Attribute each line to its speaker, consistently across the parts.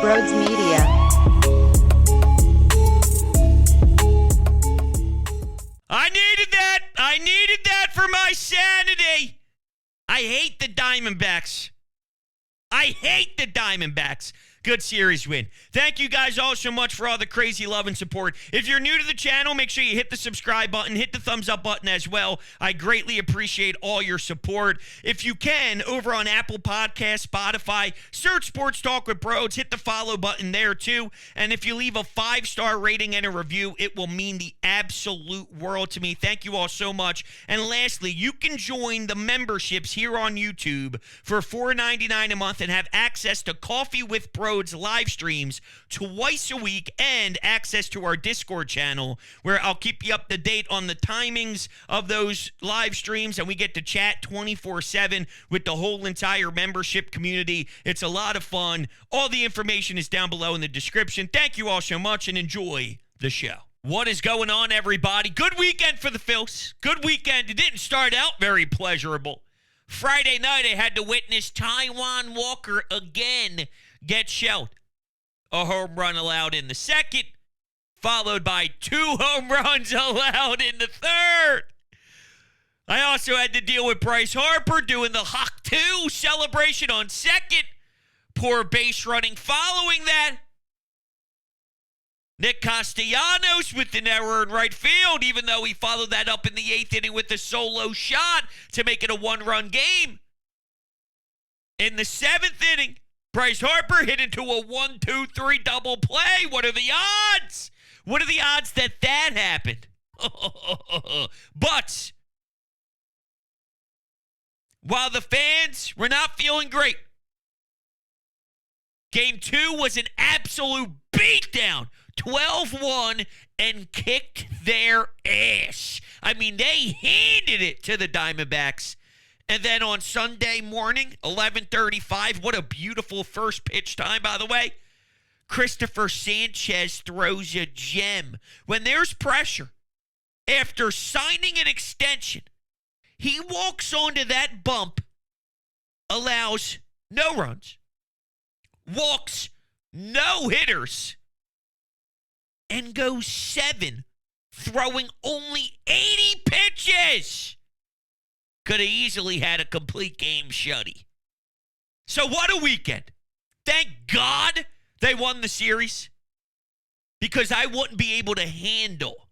Speaker 1: Broads Media.
Speaker 2: I needed that. I needed that for my sanity. I hate the Diamondbacks. Good series win. Thank you guys all so much for all the crazy love and support. If you're new to the channel, make sure you hit the subscribe button, hit the thumbs up button as well. I greatly appreciate all your support. If you can, over on Apple Podcasts, Spotify, search Sports Talk with Broads, hit the follow button there too. And if you leave a 5-star rating and a review, it will mean the absolute world to me. Thank you all so much. And lastly, you can join the memberships here on YouTube for $4.99 a month and have access to Coffee with Broads live streams twice a week and access to our Discord channel where I'll keep you up to date on the timings of those live streams, and we get to chat 24/7 with the whole entire membership community. It's a lot of fun. All the information is down below in the description. Thank you all so much and enjoy the show. What is going on, everybody? Good weekend for the Phils. Good weekend. It didn't start out very pleasurable. Friday night, I had to witness Taijuan Walker again get shelled. A home run allowed in the second, followed by 2 home runs allowed in the third. I also had to deal with Bryce Harper doing the Hawk 2 celebration on second. Poor base running following that. Nick Castellanos with an error in right field, even though he followed that up in the 8th inning with a solo shot to make it a 1-run game. In the 7th inning, Bryce Harper hit into a 1-2-3 double play. What are the odds? What are the odds that that happened? But while the fans were not feeling great, Game 2 was an absolute beatdown. 12-1 and kicked their ass. I mean, they handed it to the Diamondbacks. And then on Sunday morning, 11:35, what a beautiful first pitch time, by the way. Christopher Sanchez throws a gem. When there's pressure, after signing an extension, he walks onto that bump, allows no runs, walks no hitters, and goes 7, throwing only 80 pitches. Could have easily had a complete game shutty. So what a weekend. Thank God they won the series, because I wouldn't be able to handle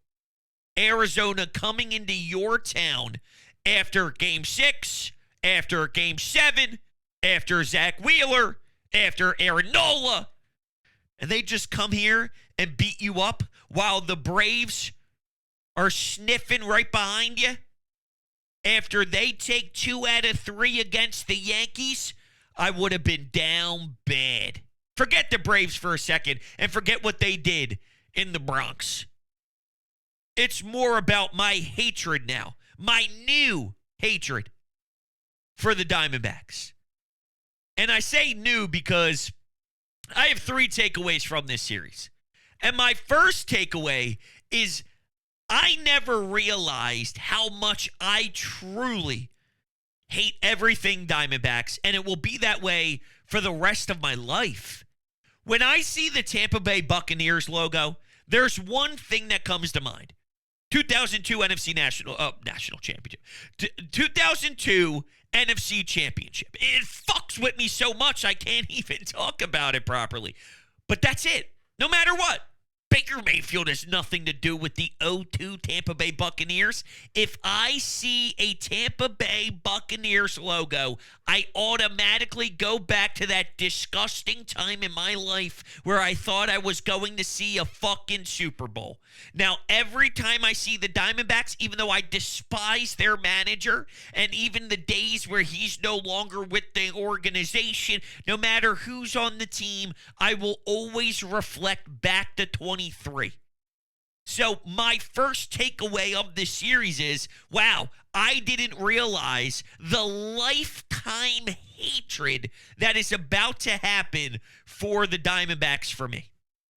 Speaker 2: Arizona coming into your town after Game 6, after Game 7, after Zach Wheeler, after Aaron Nola, and they just come here and beat you up while the Braves are sniffing right behind you. After they take 2 out of 3 against the Yankees, I would have been down bad. Forget the Braves for a second and forget what they did in the Bronx. It's more about my hatred now, my new hatred for the Diamondbacks. And I say new because I have 3 takeaways from this series. And my first takeaway is I never realized how much I truly hate everything Diamondbacks, and it will be that way for the rest of my life. When I see the Tampa Bay Buccaneers logo, there's one thing that comes to mind. 2002 NFC National Championship. 2002 NFC Championship. It fucks with me so much I can't even talk about it properly. But that's it. No matter what. Baker Mayfield has nothing to do with the 0-2 Tampa Bay Buccaneers. If I see a Tampa Bay Buccaneers logo, I automatically go back to that disgusting time in my life where I thought I was going to see a fucking Super Bowl. Now, every time I see the Diamondbacks, even though I despise their manager, and even the days where he's no longer with the organization, no matter who's on the team, I will always reflect back to 23. So my first takeaway of this series is, wow, I didn't realize the lifetime hatred that is about to happen for the Diamondbacks for me.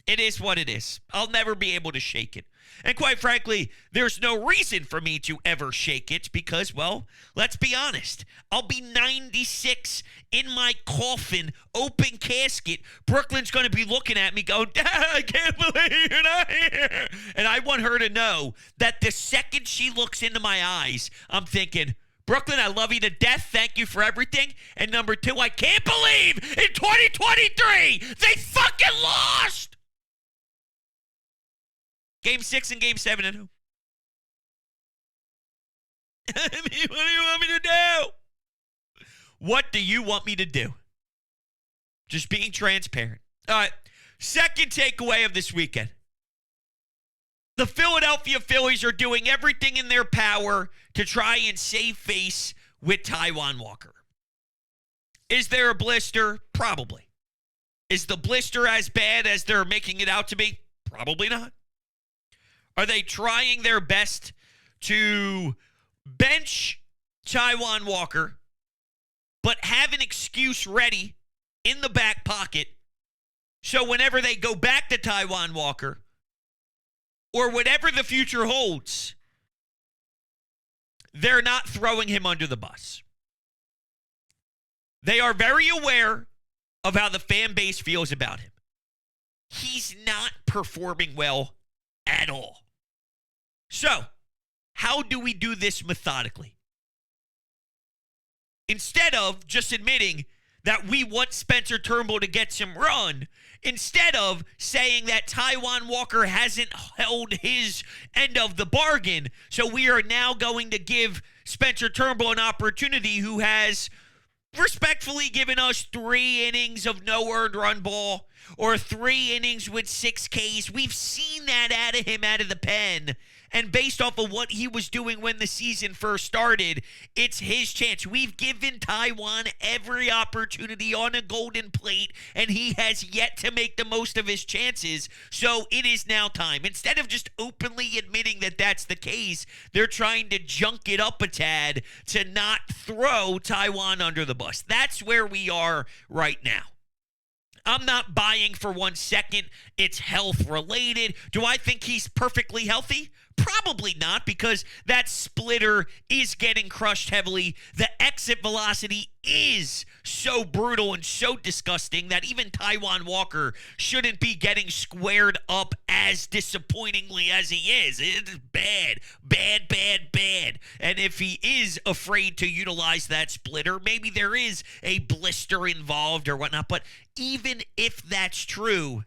Speaker 2: It is what it is. I'll never be able to shake it. And quite frankly, there's no reason for me to ever shake it because, well, let's be honest. I'll be 96 in my coffin, open casket. Brooklyn's going to be looking at me going, Dad, I can't believe you're not here. And I want her to know that the second she looks into my eyes, I'm thinking, Brooklyn, I love you to death. Thank you for everything. And number two, I can't believe in 2023 they fucking lost. Game 6 and Game 7 at home. I mean, what do you want me to do? What do you want me to do? Just being transparent. All right. Second takeaway of this weekend. The Philadelphia Phillies are doing everything in their power to try and save face with Taijuan Walker. Is there a blister? Probably. Is the blister as bad as they're making it out to be? Probably not. Are they trying their best to bench Taijuan Walker, but have an excuse ready in the back pocket so whenever they go back to Taijuan Walker, or whatever the future holds, they're not throwing him under the bus? They are very aware of how the fan base feels about him. He's not performing well at all. So, how do we do this methodically? Instead of just admitting that we want Spencer Turnbull to get some run, instead of saying that Taijuan Walker hasn't held his end of the bargain, so we are now going to give Spencer Turnbull an opportunity who has respectfully given us 3 innings of no earned run ball or 3 innings with 6 Ks. We've seen that out of him out of the pen. And based off of what he was doing when the season first started, it's his chance. We've given Taijuan every opportunity on a golden plate, and he has yet to make the most of his chances. So it is now time. Instead of just openly admitting that that's the case, they're trying to junk it up a tad to not throw Taijuan under the bus. That's where we are right now. I'm not buying for 1 second it's health related. Do I think he's perfectly healthy? Probably not, because that splitter is getting crushed heavily. The exit velocity is so brutal and so disgusting that even Taijuan Walker shouldn't be getting squared up as disappointingly as he is. It's bad, bad, bad, bad. And if he is afraid to utilize that splitter, maybe there is a blister involved or whatnot. But even if that's true,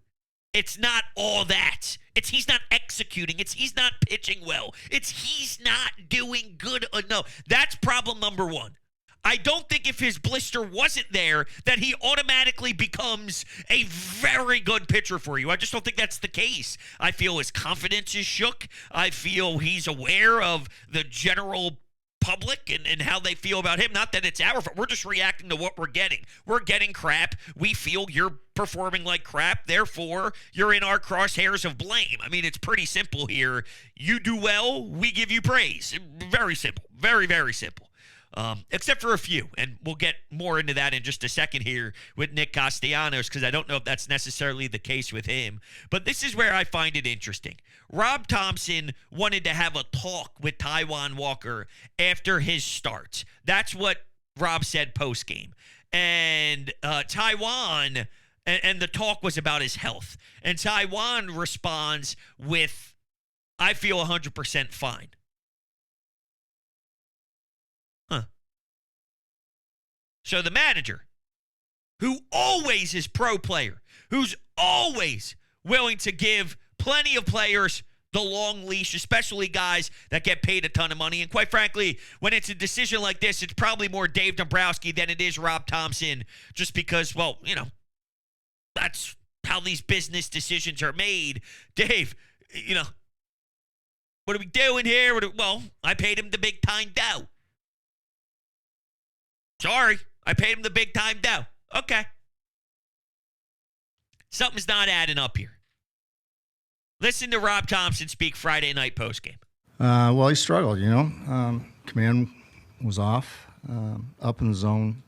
Speaker 2: it's not all that. It's he's not executing. It's he's not pitching well. It's he's not doing good enough. That's problem number one. I don't think if his blister wasn't there that he automatically becomes a very good pitcher for you. I just don't think that's the case. I feel his confidence is shook. I feel he's aware of the general public and how they feel about him. Not that it's our fault. We're just reacting to what we're getting. We're getting crap. We feel you're performing like crap. Therefore, you're in our crosshairs of blame. I mean, it's pretty simple here. You do well, we give you praise. Very simple. Very, very simple. Except for a few, and we'll get more into that in just a second here with Nick Castellanos, because I don't know if that's necessarily the case with him. But this is where I find it interesting. Rob Thompson wanted to have a talk with Taijuan Walker after his start. That's what Rob said post-game. And Taijuan, and the talk was about his health. And Taijuan responds with, I feel 100% fine. So the manager, who always is pro player, who's always willing to give plenty of players the long leash, especially guys that get paid a ton of money. And quite frankly, when it's a decision like this, it's probably more Dave Dombrowski than it is Rob Thompson, just because, well, you know, that's how these business decisions are made. Dave, you know, what are we doing here? Well, I paid him the big time dough. Sorry, I paid him the big time dough. Okay. Something's not adding up here. Listen to Rob Thompson speak Friday night postgame.
Speaker 1: Well, he struggled, you know. Command was off, up in the zone,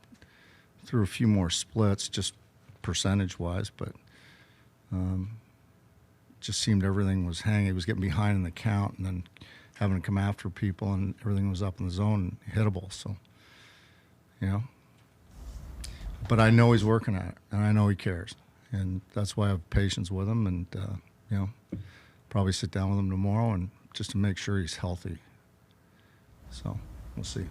Speaker 1: threw a few more splits, just percentage-wise, but just seemed everything was hanging. He was getting behind in the count and then having to come after people, and everything was up in the zone and hittable. So, but I know he's working at it, and I know he cares, and that's why I have patience with him, and probably sit down with him tomorrow and just to make sure he's healthy. So we'll see.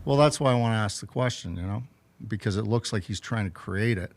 Speaker 1: Well, that's why I want to ask the question, because it looks like he's trying to create it,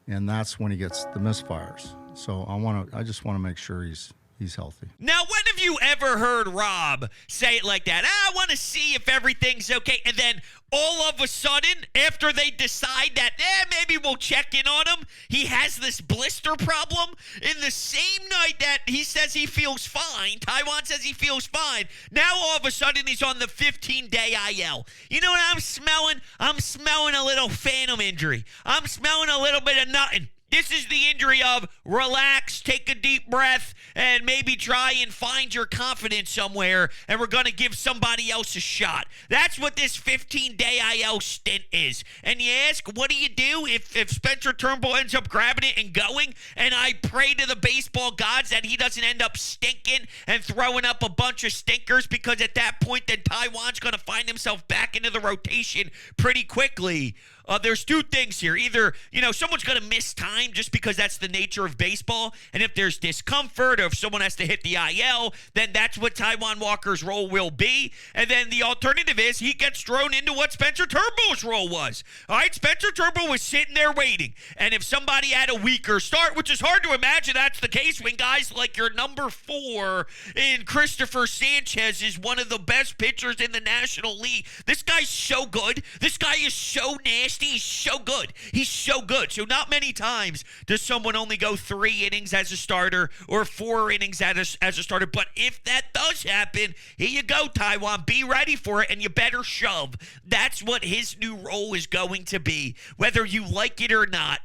Speaker 1: and that's when he gets the misfires. So I just want to make sure he's healthy.
Speaker 2: Now, when have you ever heard Rob say it like that? I want to see if everything's okay. And then all of a sudden, after they decide that, maybe we'll check in on him, he has this blister problem. In the same night that he says he feels fine, Taijuan says he feels fine, now all of a sudden he's on the 15-day IL. You know what I'm smelling? I'm smelling a little phantom injury. I'm smelling a little bit of nothing. This is the injury of relax, take a deep breath, and maybe try and find your confidence somewhere, and we're going to give somebody else a shot. That's what this 15-day IL stint is. And you ask, what do you do if Spencer Turnbull ends up grabbing it and going? And I pray to the baseball gods that he doesn't end up stinking and throwing up a bunch of stinkers, because at that point, then Taijuan's going to find himself back into the rotation pretty quickly. There's two things here. Either, someone's going to miss time just because that's the nature of baseball. And if there's discomfort or if someone has to hit the IL, then that's what Taijuan Walker's role will be. And then the alternative is he gets thrown into what Spencer Turnbull's role was. All right, Spencer Turnbull was sitting there waiting. And if somebody had a weaker start, which is hard to imagine that's the case when guys like your number 4 in Christopher Sanchez is one of the best pitchers in the National League. This guy's so good. This guy is so nasty. He's so good. He's so good. So not many times does someone only go 3 innings as a starter or 4 innings as a starter. But if that does happen, here you go, Taijuan. Be ready for it, and you better shove. That's what his new role is going to be, whether you like it or not.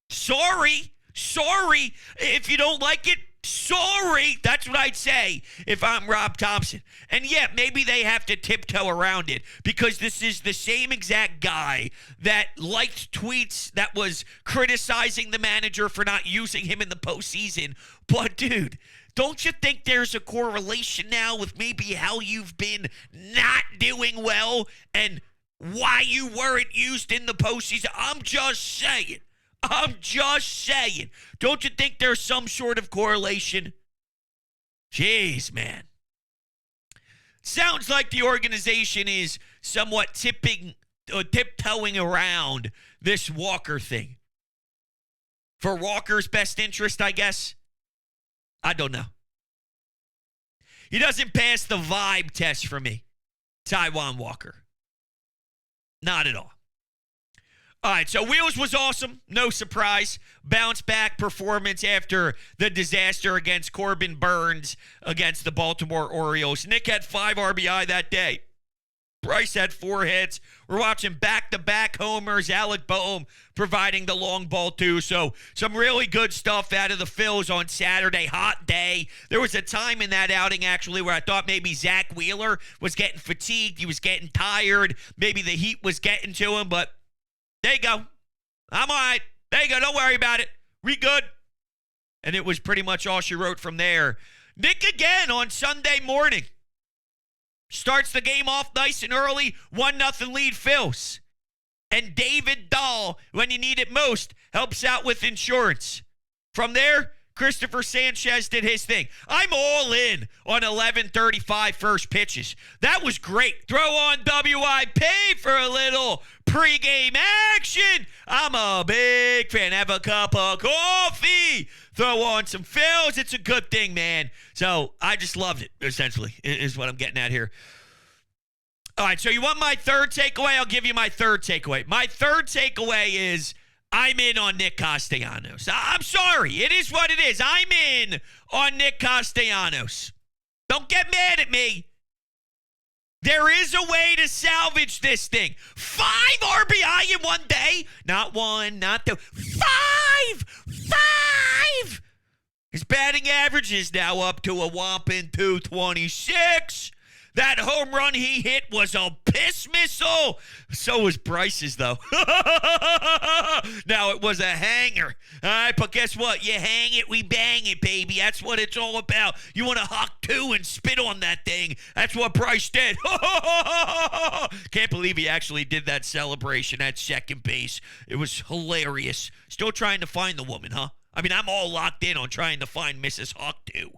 Speaker 2: Sorry. If you don't like it, sorry. That's what I'd say if I'm Rob Thompson. And yeah, maybe they have to tiptoe around it, because this is the same exact guy that liked tweets that was criticizing the manager for not using him in the postseason. But dude, don't you think there's a correlation now with maybe how you've been not doing well and why you weren't used in the postseason? I'm just saying. Don't you think there's some sort of correlation? Jeez, man. Sounds like the organization is somewhat tiptoeing around this Walker thing. For Walker's best interest, I guess. I don't know. He doesn't pass the vibe test for me, Taijuan Walker. Not at all. All right, so Wheels was awesome. No surprise. Bounce back performance after the disaster against Corbin Burns against the Baltimore Orioles. Nick had 5 RBI that day. Bryce had 4 hits. We're watching back-to-back homers. Alec Boehm providing the long ball, too. So some really good stuff out of the Phils on Saturday. Hot day. There was a time in that outing, actually, where I thought maybe Zach Wheeler was getting fatigued. He was getting tired. Maybe the heat was getting to him, but there you go. I'm all right. There you go. Don't worry about it. We good. And it was pretty much all she wrote from there. Nick again on Sunday morning. Starts the game off nice and early. 1-0 lead Phils. And David Dahl, when you need it most, helps out with insurance. From there, Christopher Sanchez did his thing. I'm all in on 11:35 first pitches. That was great. Throw on WIP for a little pregame action. I'm a big fan. Have a cup of coffee. Throw on some Phils. It's a good thing, man. So I just loved it, essentially, is what I'm getting at here. All right, so you want my third takeaway? I'll give you my third takeaway. My third takeaway is I'm in on Nick Castellanos. I'm sorry. It is what it is. I'm in on Nick Castellanos. Don't get mad at me. There is a way to salvage this thing. 5 RBI in one day. Not 1, not 2. 5! His batting average is now up to a whopping 226. That home run he hit was a piss missile. So was Bryce's, though. Now, it was a hanger. All right, but guess what? You hang it, we bang it, baby. That's what it's all about. You want to huck two and spit on that thing. That's what Bryce did. Can't believe he actually did that celebration at second base. It was hilarious. Still trying to find the woman, huh? I mean, I'm all locked in on trying to find Mrs. Huck, too.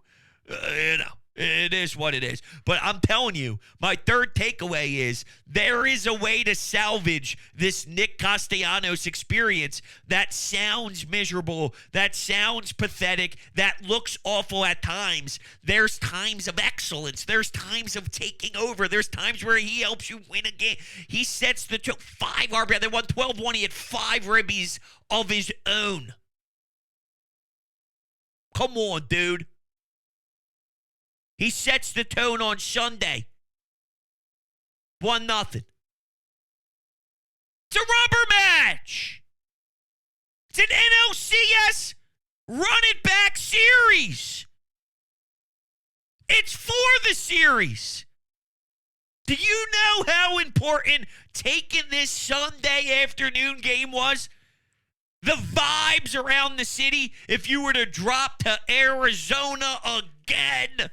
Speaker 2: It is what it is. But I'm telling you, my third takeaway is there is a way to salvage this Nick Castellanos experience that sounds miserable, that sounds pathetic, that looks awful at times. There's times of excellence. There's times of taking over. There's times where he helps you win a game. He sets the 5 RBI. They won 12-1. He had 5 ribbies of his own. Come on, dude. He sets the tone on Sunday. 1-0. It's a rubber match. It's an NLCS run-it-back series. It's for the series. Do you know how important taking this Sunday afternoon game was? The vibes around the city, if you were to drop to Arizona again,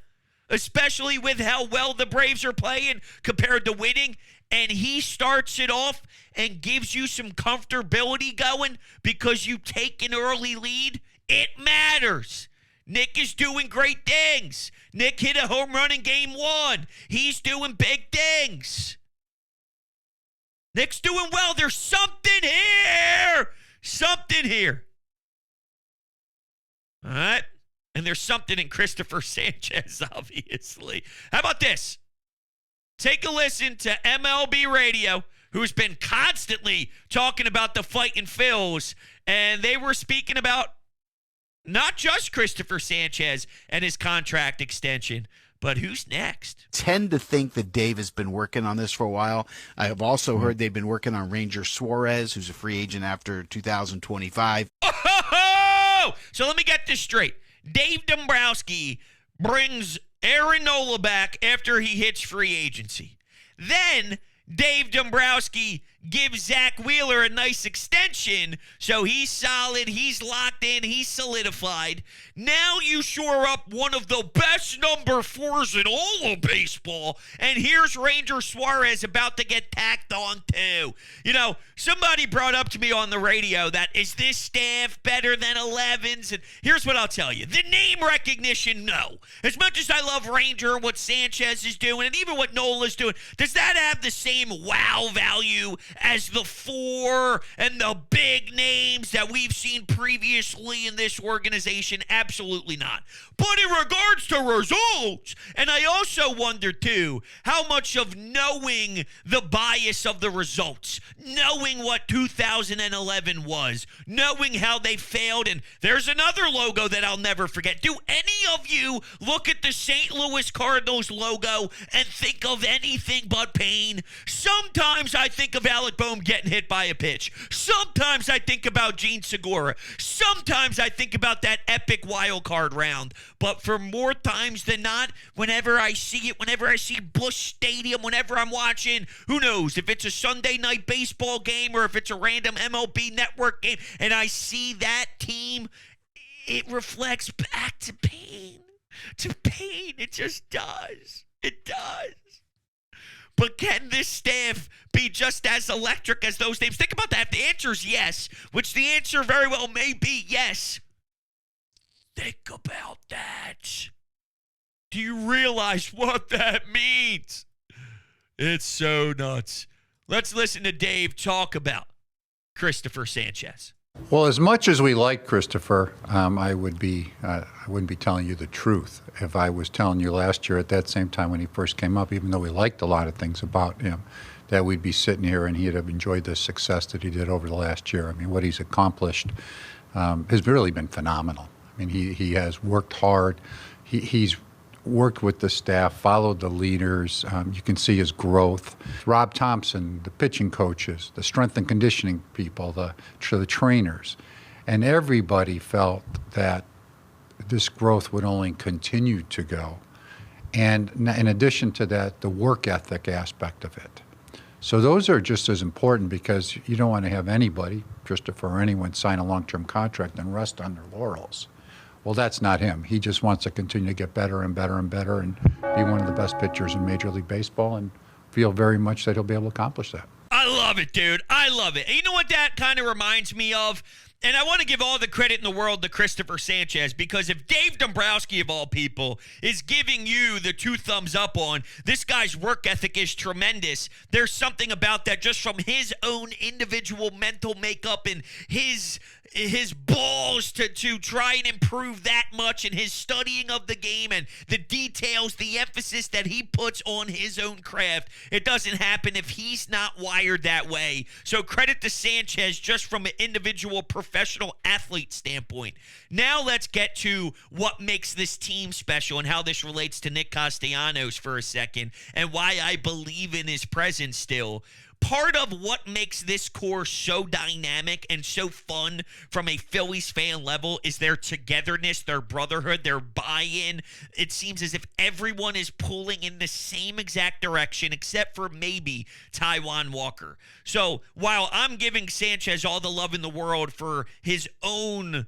Speaker 2: especially with how well the Braves are playing compared to winning, and he starts it off and gives you some comfortability going because you take an early lead, it matters. Nick is doing great things. Nick hit a home run in game 1. He's doing big things. Nick's doing well. There's something here. Something here. All right. And there's something in Christopher Sanchez, obviously. How about this? Take a listen to MLB Radio, who's been constantly talking about the fighting Phils, and they were speaking about not just Christopher Sanchez and his contract extension, but who's next?
Speaker 3: Tend to think that Dave has been working on this for a while. I have also heard they've been working on Ranger Suarez, who's a free agent after 2025.
Speaker 2: Oh! So let me get this straight. Dave Dombrowski brings Aaron Nola back after he hits free agency. Then Dave Dombrowski gives Zach Wheeler a nice extension, so he's solid, he's locked in, he's solidified. Now you shore up one of the best number 4s in all of baseball, and here's Ranger Suarez about to get tacked on too. You know, somebody brought up to me on the radio that, is this staff better than 11's? And here's what I'll tell you. The name recognition, no. As much as I love Ranger, what Sanchez is doing, and even what Nola's doing, does that have the same wow value as the 4 and the big names that we've seen previously in this organization? Absolutely not. But in regards to results, and I also wonder too, how much of knowing the bias of the results, knowing what 2011 was, knowing how they failed, and there's another logo that I'll never forget. Do any of you look at the St. Louis Cardinals logo and think of anything but pain? Sometimes I think of Alec Boehm getting hit by a pitch. Sometimes I think about Gene Segura. Sometimes I think about that epic wild card round. But for more times than not, whenever I see it, whenever I see Busch Stadium, whenever I'm watching, who knows, if it's a Sunday night baseball game or if it's a random MLB Network game, and I see that team, it reflects back to pain. To pain. It just does. It does. But can this staff be just as electric as those names? Think about that. If the answer is yes, which the answer very well may be yes, think about that. Do you realize what that means? It's so nuts. Let's listen to Dave talk about Christopher Sanchez.
Speaker 4: Well, as much as we like Christopher, I wouldn't be telling you the truth if I was telling you last year at that same time when he first came up, even though we liked a lot of things about him, that we'd be sitting here and he'd have enjoyed the success that he did over the last year. I mean, what he's accomplished has really been phenomenal. I mean, he has worked hard. He's worked with the staff, followed the leaders. You can see his growth. Rob Thompson, the pitching coaches, the strength and conditioning people, the trainers, and everybody felt that this growth would only continue to go. And in addition to that, the work ethic aspect of it. So those are just as important, because you don't want to have anybody, Christopher, or anyone, sign a long-term contract and rest on their laurels. Well, that's not him. He just wants to continue to get better and better and better and be one of the best pitchers in Major League Baseball, and feel very much that he'll be able to accomplish that.
Speaker 2: I love it, dude. I love it. And you know what that kind of reminds me of? And I want to give all the credit in the world to Christopher Sanchez, because if Dave Dombrowski, of all people, is giving you the 2 thumbs up on this guy's work ethic is tremendous, there's something about that just from his own individual mental makeup and his balls to try and improve that much, and his studying of the game and the details, the emphasis that he puts on his own craft. It doesn't happen if he's not wired that way. So credit to Sanchez just from an individual professional athlete standpoint. Now let's get to what makes this team special and how this relates to Nick Castellanos for a second, and why I believe in his presence still. Part of what makes this core so dynamic and so fun from a Phillies fan level is their togetherness, their brotherhood, their buy-in. It seems as if everyone is pulling in the same exact direction, except for maybe Taijuan Walker. So while I'm giving Sanchez all the love in the world for his own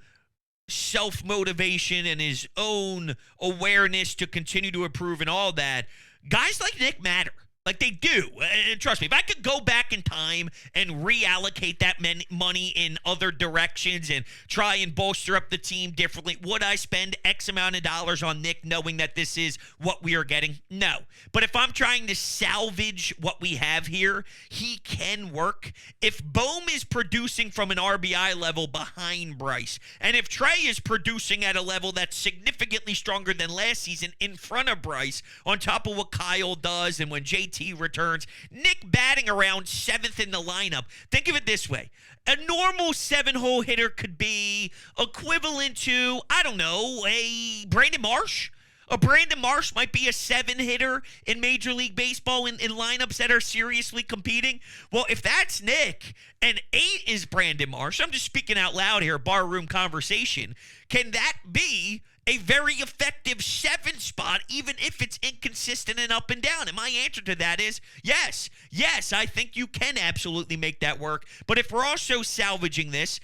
Speaker 2: self-motivation and his own awareness to continue to improve and all that, guys like Nick matter. Like, they do. Trust me, if I could go back in time and reallocate that money in other directions and try and bolster up the team differently, would I spend X amount of dollars on Nick knowing that this is what we are getting? No. But if I'm trying to salvage what we have here, he can work. If Bohm is producing from an RBI level behind Bryce, and if Trey is producing at a level that's significantly stronger than last season in front of Bryce, on top of what Kyle does and when JT returns, Nick batting around 7th in the lineup. Think of it this way. A normal 7-hole hitter could be equivalent to, I don't know, a Brandon Marsh. A Brandon Marsh might be a 7 hitter in Major League Baseball in lineups that are seriously competing. Well, if that's Nick and 8 is Brandon Marsh, I'm just speaking out loud here, barroom conversation, can that be a very effective 7 spot, even if it's inconsistent and up and down? And my answer to that is yes. Yes, I think you can absolutely make that work. But if we're also salvaging this,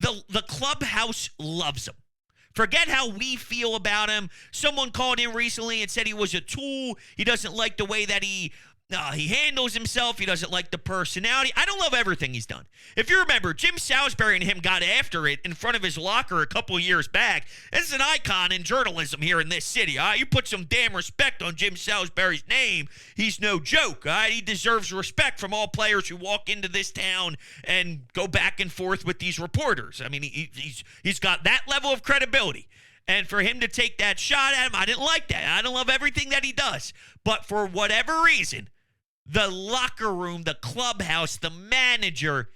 Speaker 2: the clubhouse loves him. Forget how we feel about him. Someone called in recently and said he was a tool. He doesn't like the way that he handles himself. He doesn't like the personality. I don't love everything he's done. If you remember, Jim Salisbury and him got after it in front of his locker a couple of years back. This is an icon in journalism here in this city. All right? You put some damn respect on Jim Salisbury's name. He's no joke. All right? He deserves respect from all players who walk into this town and go back and forth with these reporters. I mean, he's got that level of credibility. And for him to take that shot at him, I didn't like that. I don't love everything that he does. But for whatever reason, the locker room, the clubhouse, the manager,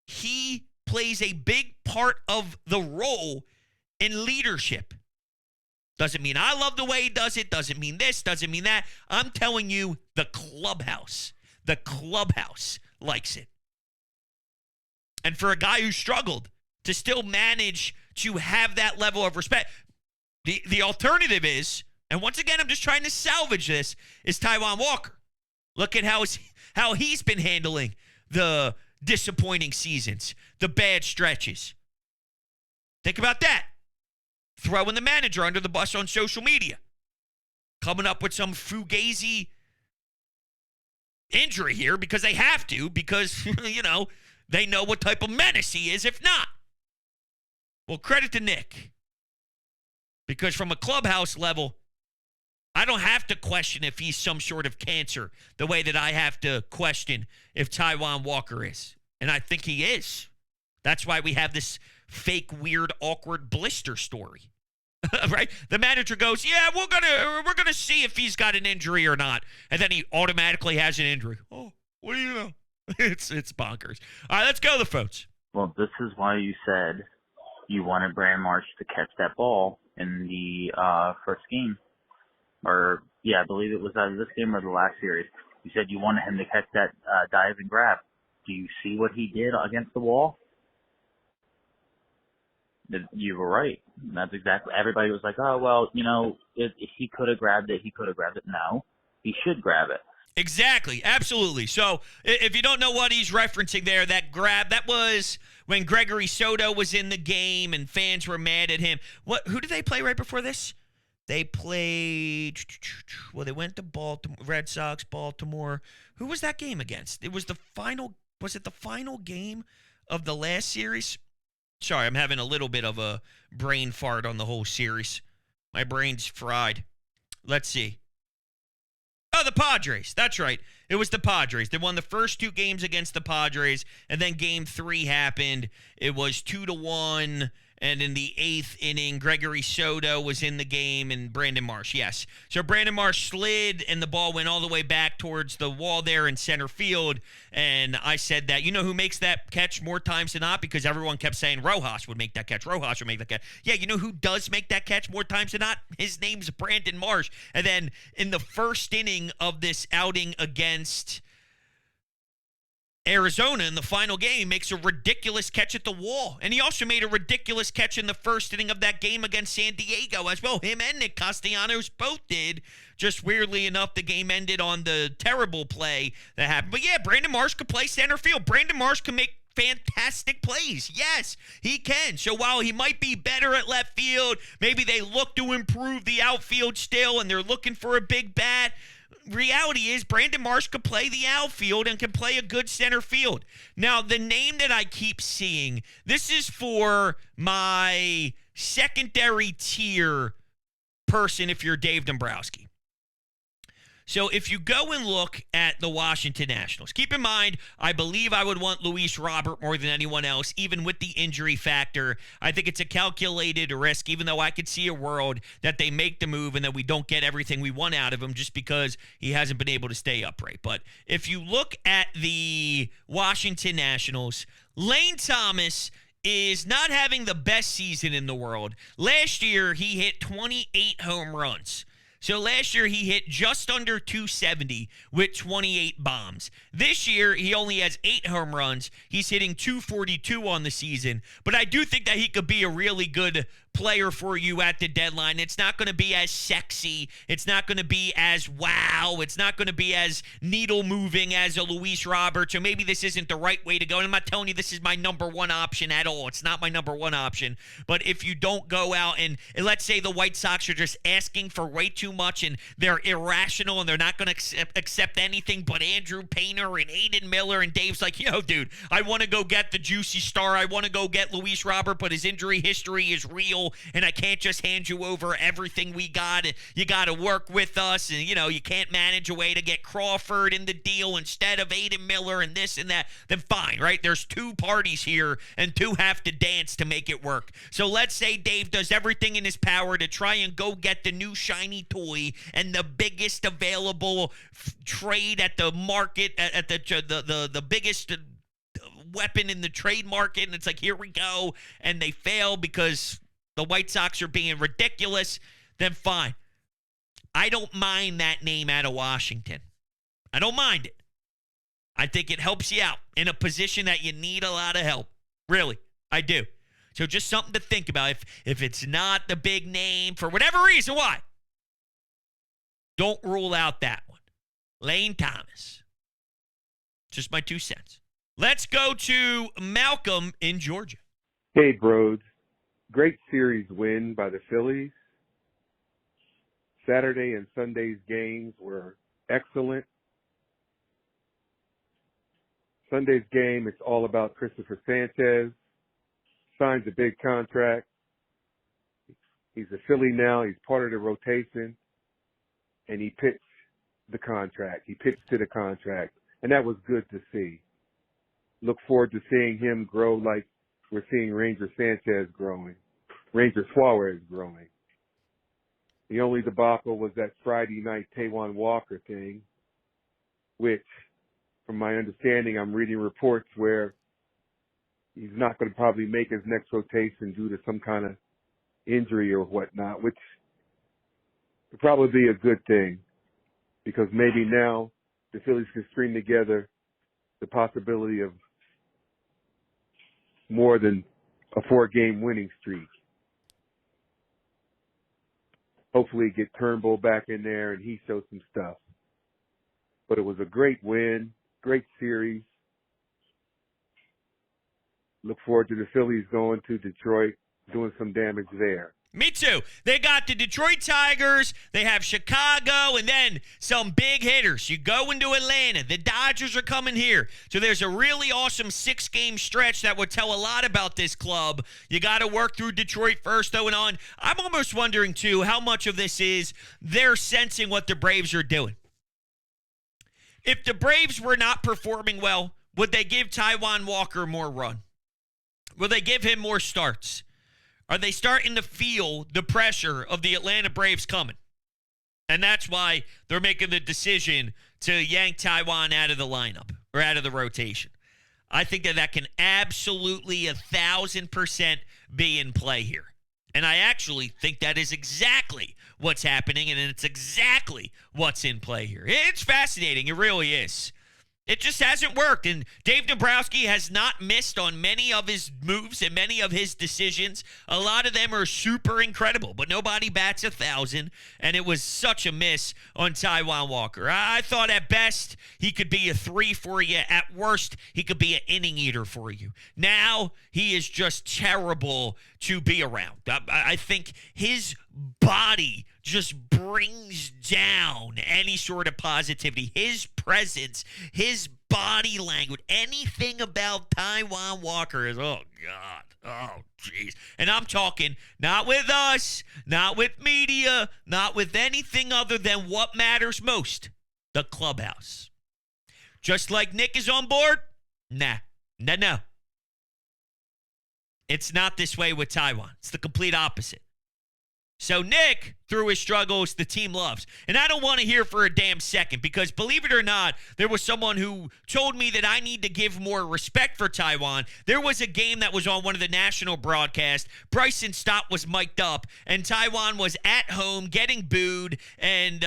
Speaker 2: he plays a big part of the role in leadership. Doesn't mean I love the way he does it. Doesn't mean this. Doesn't mean that. I'm telling you, the clubhouse likes it. And for a guy who struggled to still manage to have that level of respect, the alternative is, and once again, I'm just trying to salvage this, is Taijuan Walker. Look at how he's been handling the disappointing seasons, the bad stretches. Think about that. Throwing the manager under the bus on social media. Coming up with some fugazi injury here because they have to, because, they know what type of menace he is if not. Well, credit to Nick. Because from a clubhouse level, I don't have to question if he's some sort of cancer the way that I have to question if Taijuan Walker is. And I think he is. That's why we have this fake, weird, awkward blister story. Right? The manager goes, yeah, we're gonna see if he's got an injury or not. And then he automatically has an injury. Oh, what do you know? It's bonkers. All right, let's go to the phones.
Speaker 5: Well, this is why you said you wanted Brandon Marsh to catch that ball in the first game. Or, yeah, I believe it was either this game or the last series. You said you wanted him to catch that dive and grab. Do you see what he did against the wall? You were right. That's exactly. Everybody was like, "Oh well, if he could have grabbed it, he could have grabbed it." No, he should grab it.
Speaker 2: Exactly. Absolutely. So if you don't know what he's referencing there, that grab, that was when Gregory Soto was in the game and fans were mad at him. Who did they play right before this? They played, well, they went to Baltimore, Red Sox, Baltimore. Who was that game against? It was the final game of the last series? Sorry, I'm having a little bit of a brain fart on the whole series. My brain's fried. Let's see. Oh, the Padres. That's right. It was the Padres. They won the first 2 games against the Padres, and then game 3 happened. It was 2-1, and in the 8th inning, Gregory Soto was in the game, and Brandon Marsh, yes. So Brandon Marsh slid, and the ball went all the way back towards the wall there in center field, and I said that, you know who makes that catch more times than not? Because everyone kept saying Rojas would make that catch. Rojas would make that catch. Yeah, you know who does make that catch more times than not? His name's Brandon Marsh. And then in the first inning of this outing against Arizona in the final game, he makes a ridiculous catch at the wall. And he also made a ridiculous catch in the first inning of that game against San Diego as well. Him and Nick Castellanos both did. Just weirdly enough, the game ended on the terrible play that happened. But yeah, Brandon Marsh could play center field. Brandon Marsh can make fantastic plays. Yes, he can. So while he might be better at left field, maybe they look to improve the outfield still and they're looking for a big bat. Reality is Brandon Marsh could play the outfield and can play a good center field. Now, the name that I keep seeing, this is for my secondary tier person if you're Dave Dombrowski. So if you go and look at the Washington Nationals, keep in mind, I believe I would want Luis Robert more than anyone else, even with the injury factor. I think it's a calculated risk, even though I could see a world that they make the move and that we don't get everything we want out of him just because he hasn't been able to stay upright. But if you look at the Washington Nationals, Lane Thomas is not having the best season in the world. Last year, he hit 28 home runs. So last year, he hit just under 270 with 28 bombs. This year, he only has 8 home runs. He's hitting 242 on the season. But I do think that he could be a really good player for you at the deadline. It's not going to be as sexy. It's not going to be as wow. It's not going to be as needle moving as a Luis Roberts. Or maybe this isn't the right way to go. And I'm not telling you this is my number one option at all. It's not my number one option. But if you don't go out and let's say the White Sox are just asking for way too much and they're irrational and they're not going to accept anything but Andrew Painter and Aiden Miller, and Dave's like, yo, dude, I want to go get the juicy star. I want to go get Luis Robert, but his injury history is real. And I can't just hand you over everything we got. You got to work with us. And, you can't manage a way to get Crawford in the deal instead of Aiden Miller and this and that. Then fine, right? There's 2 parties here and 2 have to dance to make it work. So let's say Dave does everything in his power to try and go get the new shiny toy and the biggest available trade at the market, at the biggest weapon in the trade market. And it's like, here we go. And they fail because the White Sox are being ridiculous, then fine. I don't mind that name out of Washington. I don't mind it. I think it helps you out in a position that you need a lot of help. Really, I do. So just something to think about. If it's not the big name, for whatever reason, why? Don't rule out that one. Lane Thomas. Just my 2 cents. Let's go to Malcolm in Georgia.
Speaker 6: Hey, bros. Great series win by the Phillies. Saturday and Sunday's games were excellent. Sunday's game, it's all about Christopher Sanchez. Signs a big contract. He's a Philly now. He's part of the rotation. And he pitched the contract. He pitched to the contract. And that was good to see. Look forward to seeing him grow like we're seeing Ranger Sanchez growing. Ranger Suarez growing. The only debacle was that Friday night Taijuan Walker thing, which, from my understanding, I'm reading reports where he's not going to probably make his next rotation due to some kind of injury or whatnot, which would probably be a good thing because maybe now the Phillies can string together the possibility of more than a 4-game winning streak. Hopefully get Turnbull back in there and he shows some stuff. But it was a great win, great series. Look forward to the Phillies going to Detroit, doing some damage there.
Speaker 2: Me too. They got the Detroit Tigers, they have Chicago, and then some big hitters. You go into Atlanta. The Dodgers are coming here. So there's a really awesome 6-game stretch that would tell a lot about this club. You got to work through Detroit first, though, and on. I'm almost wondering, too, how much of this is they're sensing what the Braves are doing. If the Braves were not performing well, would they give Taijuan Walker more run? Will they give him more starts? Are they starting to feel the pressure of the Atlanta Braves coming? And that's why they're making the decision to yank Taijuan out of the lineup or out of the rotation. I think that can absolutely 1,000% be in play here. And I actually think that is exactly what's happening, and it's exactly what's in play here. It's fascinating. It really is. It just hasn't worked, and Dave Dombrowski has not missed on many of his moves and many of his decisions. A lot of them are super incredible, but nobody bats 1,000, and it was such a miss on Taijuan Walker. I thought at best he could be a 3 for you. At worst, he could be an inning eater for you. Now, he is just terrible to be around. I think his body just brings down any sort of positivity. His presence, his body language, anything about Taijuan Walker is, oh, God. Oh, jeez. And I'm talking not with us, not with media, not with anything other than what matters most, the clubhouse. Just like Nick is on board? Nah. No. It's not this way with Taijuan. It's the complete opposite. So Nick, through his struggles, the team loves. And I don't want to hear for a damn second because, believe it or not, there was someone who told me that I need to give more respect for Taijuan. There was a game that was on one of the national broadcasts. Bryson Stott was mic'd up, and Taijuan was at home getting booed, and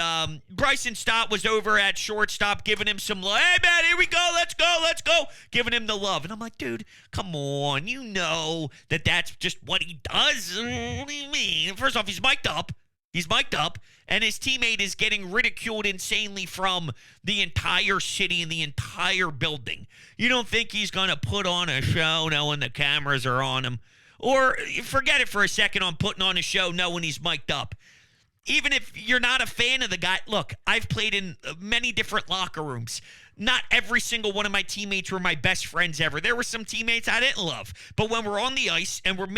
Speaker 2: Bryson Stott was over at shortstop giving him some love. Hey, man, here we go. Let's go. Giving him the love. And I'm like, dude, come on. You know that that's just what he does. What do you mean? First off, he's mic'd up. And his teammate is getting ridiculed insanely from the entire city and the entire building. You don't think he's going to put on a show knowing the cameras are on him? Or forget it for a second on putting on a show knowing he's mic'd up. Even if you're not a fan of the guy, look, I've played in many different locker rooms. Not every single one of my teammates were my best friends ever. There were some teammates I didn't love. But when we're on the ice and we're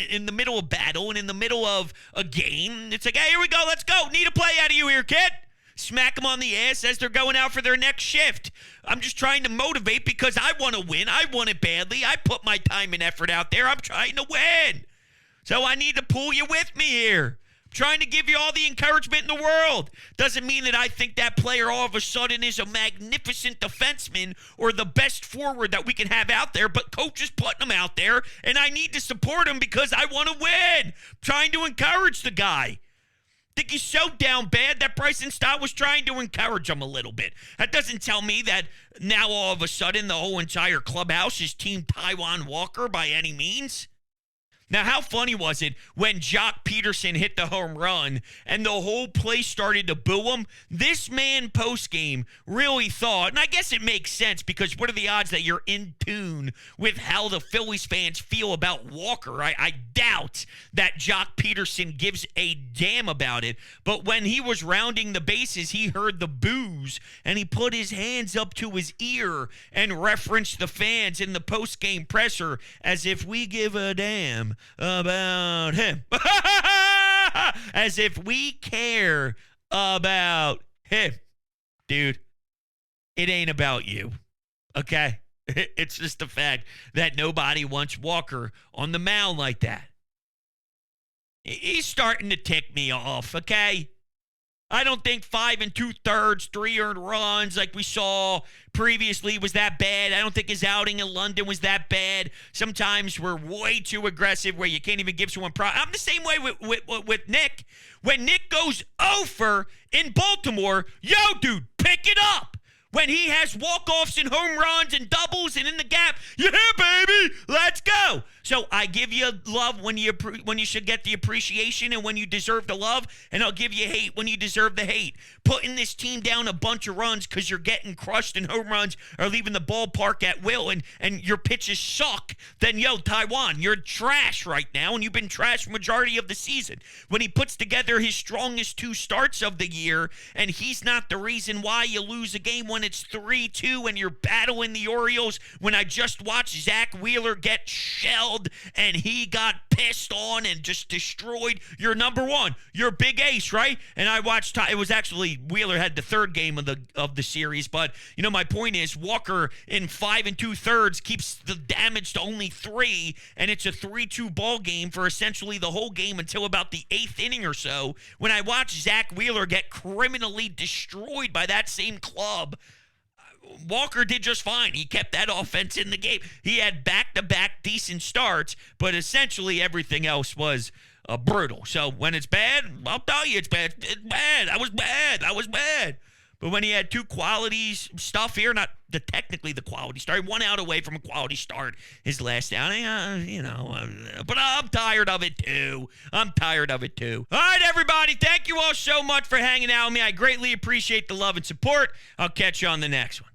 Speaker 2: in the middle of battle and in the middle of a game, it's like, hey, here we go, let's go. Need a play out of you here, kid. Smack them on the ass as they're going out for their next shift. I'm just trying to motivate because I want to win. I want it badly. I put my time and effort out there. I'm trying to win. So I need to pull you with me here. Trying to give you all the encouragement in the world. Doesn't mean that I think that player all of a sudden is a magnificent defenseman or the best forward that we can have out there, but coach is putting him out there, and I need to support him because I want to win. Trying to encourage the guy. Think he's so down bad that Bryson Stott was trying to encourage him a little bit. That doesn't tell me that now all of a sudden the whole entire clubhouse is Team Taijuan Walker by any means. Now, how funny was it when Jock Peterson hit the home run and the whole place started to boo him? This man post-game really thought, and I guess it makes sense because what are the odds that you're in tune with how the Phillies fans feel about Walker? I doubt that Jock Peterson gives a damn about it. But when he was rounding the bases, he heard the boos and he put his hands up to his ear and referenced the fans in the post-game presser as if we give a damn about him. As if we care about him. Dude, it ain't about you. Okay? It's just the fact that nobody wants Walker on the mound like that. He's starting to tick me off, okay? I don't think 5 2/3, 3 earned runs like we saw previously was that bad. I don't think his outing in London was that bad. Sometimes we're way too aggressive where you can't even give someone I'm the same way with Nick. When Nick goes over in Baltimore, yo, dude, pick it up. When he has walk-offs and home runs and doubles and in the gap, yeah, baby, let's go. So I give you love when you should get the appreciation and when you deserve the love, and I'll give you hate when you deserve the hate. Putting this team down a bunch of runs because you're getting crushed in home runs or leaving the ballpark at will, and your pitches suck, then Taijuan, you're trash right now, and you've been trash majority of the season. When he puts together his strongest 2 starts of the year, and he's not the reason why you lose a game when it's 3-2 and you're battling the Orioles, when I just watched Zach Wheeler get shelled and he got pissed on and just destroyed your number one, your big ace, right? And I watched, it was actually Wheeler had the 3rd game of the series, but my point is Walker in 5 2/3 keeps the damage to only 3, and it's a 3-2 ball game for essentially the whole game until about the 8th inning or so, when I watched Zach Wheeler get criminally destroyed by that same club. Walker did just fine. He kept that offense in the game. He had back-to-back decent starts, but essentially everything else was brutal. So when it's bad, I'll tell you it's bad. It's bad. I was bad. But when he had 2 quality stuff here, not technically the quality start, 1 out away from a quality start his last outing, but I'm tired of it too. All right, everybody, thank you all so much for hanging out with me. I greatly appreciate the love and support. I'll catch you on the next one.